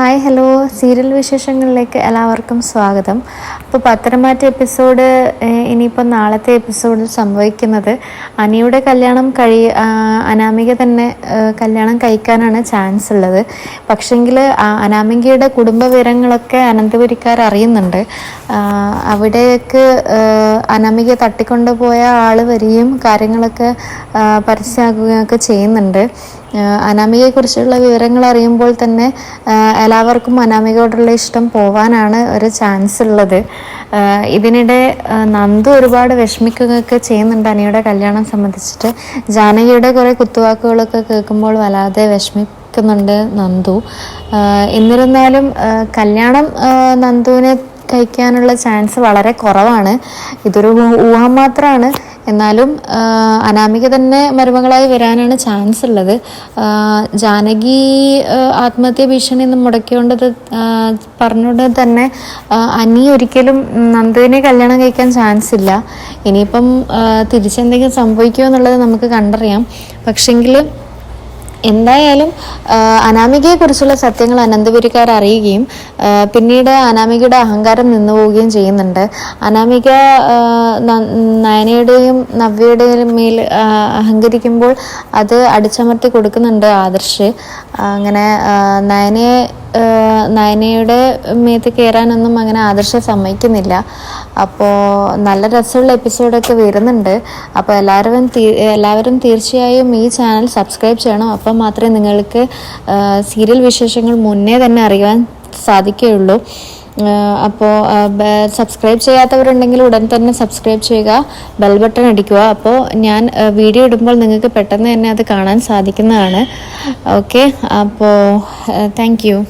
Hi hello serial വിശേഷങ്ങളിലേക്ക് എല്ലാവർക്കും സ്വാഗതം. അപ്പോൾ പത്തനംമാറ്റ എപ്പിസോഡ് ഇനിയിപ്പോൾ നാളത്തെ എപ്പിസോഡിൽ സംഭവിക്കുന്നത് അനിയുടെ കല്യാണം അനാമിക തന്നെ കല്യാണം കഴിക്കാനാണ് ചാൻസ് ഉള്ളത്. പക്ഷെങ്കിൽ അനാമികയുടെ കുടുംബ വിവരങ്ങളൊക്കെ അനന്തപുരിക്കാർ അറിയുന്നുണ്ട്. അവിടേക്ക് അനാമിക തട്ടിക്കൊണ്ടുപോയ ആൾ വരികയും കാര്യങ്ങളൊക്കെ പരസ്യമാക്കുകയൊക്കെ ചെയ്യുന്നുണ്ട്. അനാമികയെക്കുറിച്ചുള്ള വിവരങ്ങൾ അറിയുമ്പോൾ തന്നെ എല്ലാവർക്കും അനാമികയോടുള്ള ഇഷ്ടം പോവാനാണ് ഒരു ചാൻസ് ഉള്ളത്. ഇതിനിടെ നന്ദു ഒരുപാട് വിഷമിക്കുകയൊക്കെ ചെയ്യുന്നുണ്ട് അനിയുടെ കല്യാണം സംബന്ധിച്ചിട്ട്. ജാനകിയുടെ കുറേ കുത്തുവാക്കുകളൊക്കെ കേൾക്കുമ്പോൾ വല്ലാതെ വിഷമിക്കുന്നുണ്ട് നന്ദു. എന്നിരുന്നാലും കല്യാണം നന്ദുവിനെ കഴിക്കാനുള്ള ചാൻസ് വളരെ കുറവാണ്. ഇതൊരു ഊഹം മാത്രമാണ്. എന്നാലും അനാമിക തന്നെ മരുമകളായി വരാനാണ് ചാൻസ് ഉള്ളത്. ജാനകി ആത്മഹത്യ ഭീഷണി എന്ന് മുടക്കിയോണ്ടത് പറഞ്ഞുകൊണ്ട് തന്നെ അനി ഒരിക്കലും നന്ദുവിനെ കല്യാണം കഴിക്കാൻ ചാൻസ് ഇല്ല. ഇനിയിപ്പം തിരിച്ചെന്തെങ്കിലും സംഭവിക്കുമോ എന്നുള്ളത് നമുക്ക് കണ്ടറിയാം. പക്ഷെങ്കിൽ എന്തായാലും അനാമികയെക്കുറിച്ചുള്ള സത്യങ്ങൾ അനന്തപുരിക്കാർ അറിയുകയും പിന്നീട് അനാമികയുടെ അഹങ്കാരം നിന്നു പോവുകയും ചെയ്യുന്നുണ്ട്. അനാമിക നയനയുടെയും നവ്യയുടെയും മേൽ അഹങ്കരിക്കുമ്പോൾ അത് അടിച്ചമർത്തി കൊടുക്കുന്നുണ്ട് ആദർശ്. അങ്ങനെ നയനയുടെ മേത്ത് കയറാനൊന്നും അങ്ങനെ ആദർശം സമ്മതിക്കുന്നില്ല. അപ്പോൾ നല്ല രസമുള്ള എപ്പിസോഡൊക്കെ വരുന്നുണ്ട്. അപ്പോൾ എല്ലാവരും തീർച്ചയായും ഈ ചാനൽ സബ്സ്ക്രൈബ് ചെയ്യണം. അപ്പം മാത്രമേ നിങ്ങൾക്ക് സീരിയൽ വിശേഷങ്ങൾ മുന്നേ തന്നെ അറിയാൻ സാധിക്കുകയുള്ളൂ. അപ്പോൾ സബ്സ്ക്രൈബ് ചെയ്യാത്തവരുണ്ടെങ്കിൽ ഉടൻ തന്നെ സബ്സ്ക്രൈബ് ചെയ്യുക, ബെൽ ബട്ടൺ അടിക്കുക. അപ്പോൾ ഞാൻ വീഡിയോ ഇടുമ്പോൾ നിങ്ങൾക്ക് പെട്ടെന്ന് തന്നെ അത് കാണാൻ സാധിക്കുന്നതാണ്. ഓക്കെ, അപ്പോൾ താങ്ക് യു.